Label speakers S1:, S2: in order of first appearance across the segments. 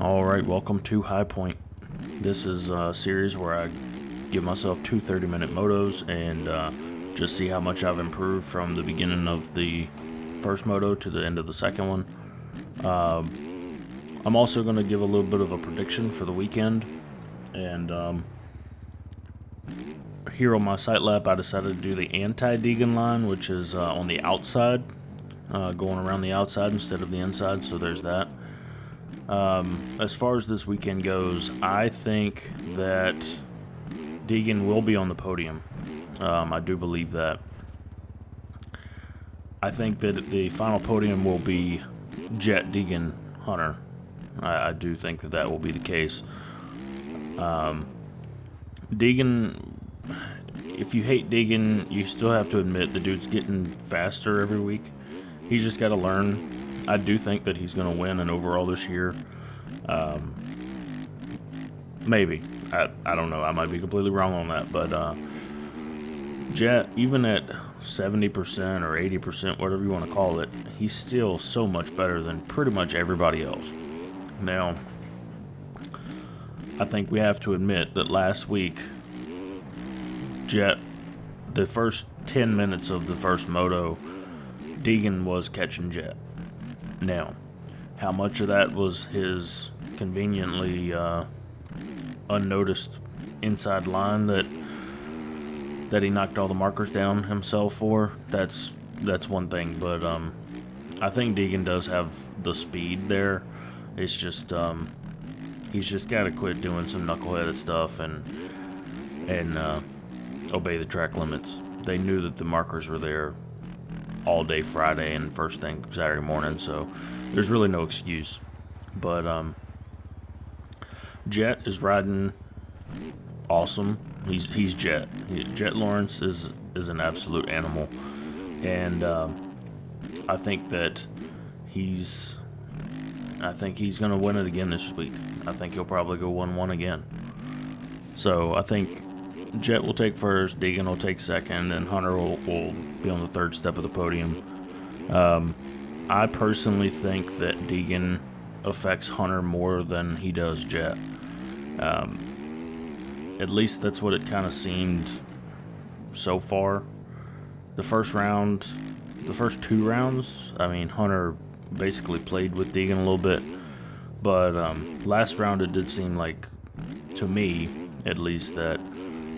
S1: All right, welcome to High Point. This is a series where I give myself two 30-minute motos and just see how much I've improved from the beginning of the first moto to the end of the second one. I'm also going to give a little bit of a prediction for the weekend. And here on my sight lap, I decided to do the anti-Deegan line, which is on the outside, going around the outside instead of the inside, so there's that. As far as this weekend goes, I think that Deegan will be on the podium. I do believe that. I think that the final podium will be Jet, Deegan, Hunter. I do think that will be the case. Deegan, if you hate Deegan, you still have to admit the dude's getting faster every week. He's just got to learn. I do think that he's going to win an overall this year. Maybe. I don't know. I might be completely wrong on that. But Jet, even at 70% or 80%, whatever you want to call it, he's still so much better than pretty much everybody else. Now, I think we have to admit that last week, Jet, the first 10 minutes of the first moto, Deegan was catching Jet. Now, how much of that was his conveniently unnoticed inside line that he knocked all the markers down himself for? That's one thing, but I think Deegan does have the speed there. It's just he's just got to quit doing some knuckleheaded stuff and obey the track limits. They knew that the markers were there all day Friday and first thing Saturday morning, so there's really no excuse. But Jet is riding awesome. He's Jet. Jet Lawrence is an absolute animal, and I think that he's going to win it again this week. I think he'll probably go 1-1 again. So I think Jet will take first, Deegan will take second, and Hunter will be on the third step of the podium. I personally think that Deegan affects Hunter more than he does Jet. At least that's what it kind of seemed so far. The first two rounds, I mean, Hunter basically played with Deegan a little bit. But last round it did seem like, to me at least, that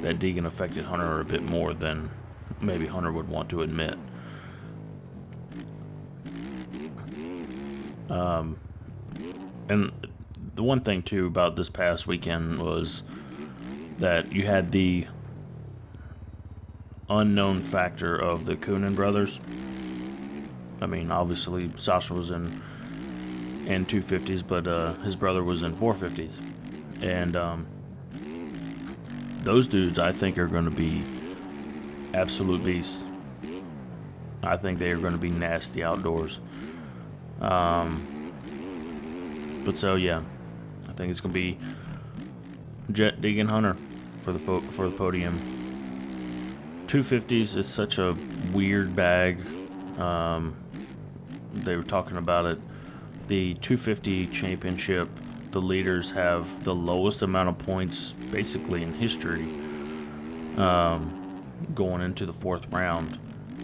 S1: Deegan affected Hunter a bit more than maybe Hunter would want to admit. And the one thing, too, about this past weekend was that you had the unknown factor of the Coonan brothers. I mean, obviously, Sasha was in 250s, but his brother was in 450s. And those dudes, I think, are going to be absolute beasts. I think they are going to be nasty outdoors. But so, yeah, I think it's going to be Jet, Deegan, Hunter for the podium. 250s is such a weird bag. They were talking about it. The 250 championship, the leaders have the lowest amount of points basically in history going into the fourth round.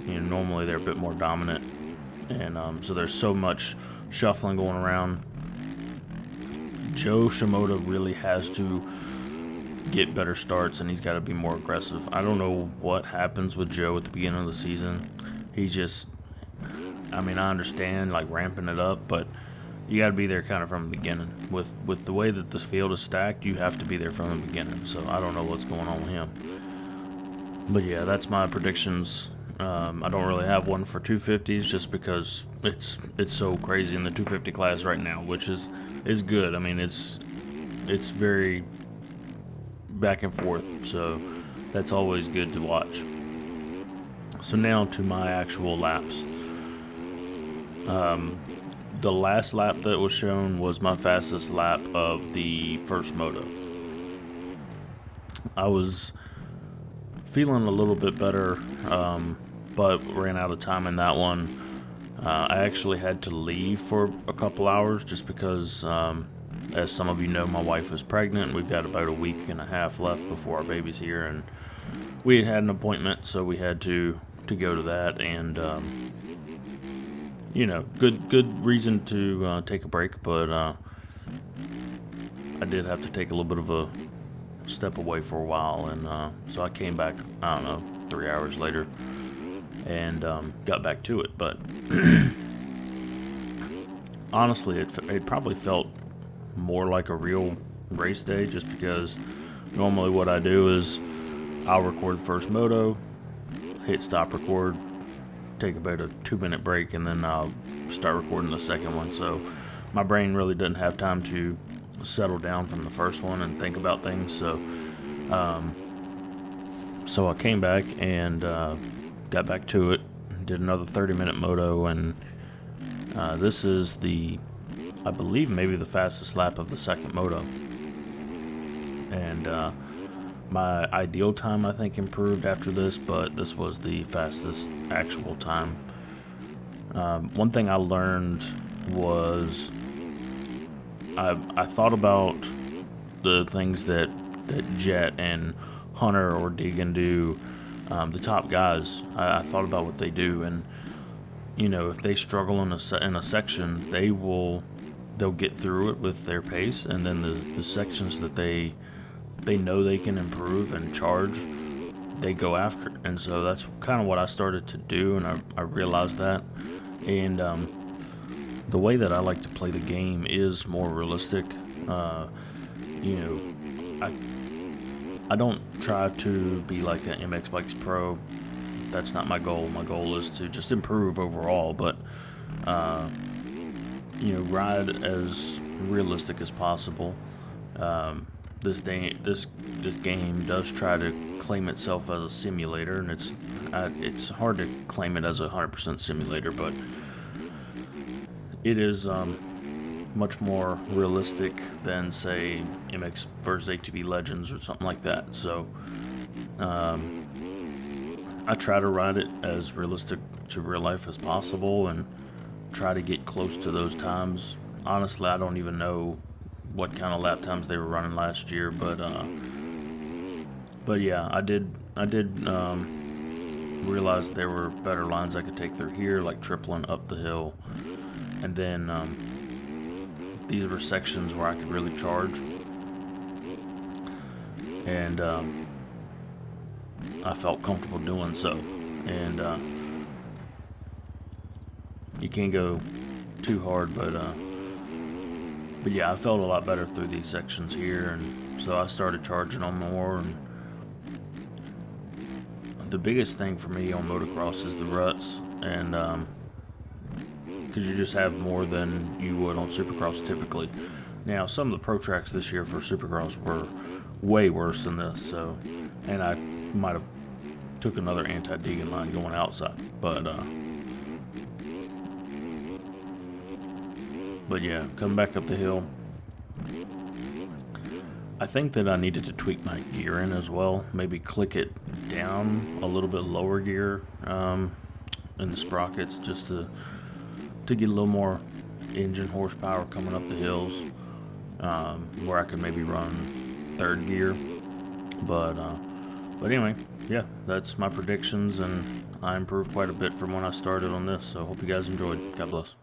S1: You know, normally they're a bit more dominant, and so there's so much shuffling going around. Joe Shimoda really has to get better starts, and he's got to be more aggressive. I don't know what happens with Joe at the beginning of the season. He just, I mean, I understand like ramping it up, but you got to be there kind of from the beginning. With the way that this field is stacked, you have to be there from the beginning. So I don't know what's going on with him. But yeah, that's my predictions. I don't really have one for 250s just because it's so crazy in the 250 class right now, which is good. I mean, it's very back and forth, so that's always good to watch. So now to my actual laps. The last lap that was shown was my fastest lap of the first moto. I was feeling a little bit better, but ran out of time in that one. I actually had to leave for a couple hours just because As some of you know, my wife is pregnant. We've got about a week and a half left before our baby's here, and we had an appointment, so we had to go to that. And good reason to take a break, but I did have to take a little bit of a step away for a while, and so I came back, I don't know, 3 hours later, and got back to it. But honestly, it probably felt more like a real race day, just because normally what I do is I'll record the first moto, hit stop record, take about a 2-minute break, and then I'll start recording the second one. So my brain really didn't have time to settle down from the first one and think about things. So I came back and got back to it, did another 30-minute moto, and this is I believe maybe the fastest lap of the second moto. And my ideal time, I think, improved after this, but this was the fastest actual time. One thing I learned was I thought about the things that Jet and Hunter or Deegan do, the top guys. I thought about what they do, and if they struggle in a section, they'll get through it with their pace, and then the sections that they know they can improve and charge, they go after it. And so that's kind of what I started to do, and I realized that. And the way that I like to play the game is more realistic. I don't try to be like an MX Bikes pro. That's not my goal. My goal is to just improve overall, but ride as realistic as possible. This game does try to claim itself as a simulator, and it's hard to claim it as a 100% simulator, but it is much more realistic than, say, MX vs. ATV Legends or something like that. So I try to ride it as realistic to real life as possible and try to get close to those times. Honestly, I don't even know what kind of lap times they were running last year, but yeah, I did realize there were better lines I could take through here, like tripling up the hill, and then these were sections where I could really charge, and I felt comfortable doing so. And you can't go too hard, but yeah, I felt a lot better through these sections here, and so I started charging on more. And the biggest thing for me on motocross is the ruts, and because you just have more than you would on supercross typically. Now, some of the pro tracks this year for supercross were way worse than this, so, and I might have took another anti-Deegan line going outside, but yeah, coming back up the hill, I think that I needed to tweak my gearing as well. Maybe click it down a little bit lower gear in the sprockets, just to get a little more engine horsepower coming up the hills, where I could maybe run third gear. But anyway, yeah, that's my predictions, and I improved quite a bit from when I started on this. So hope you guys enjoyed. God bless.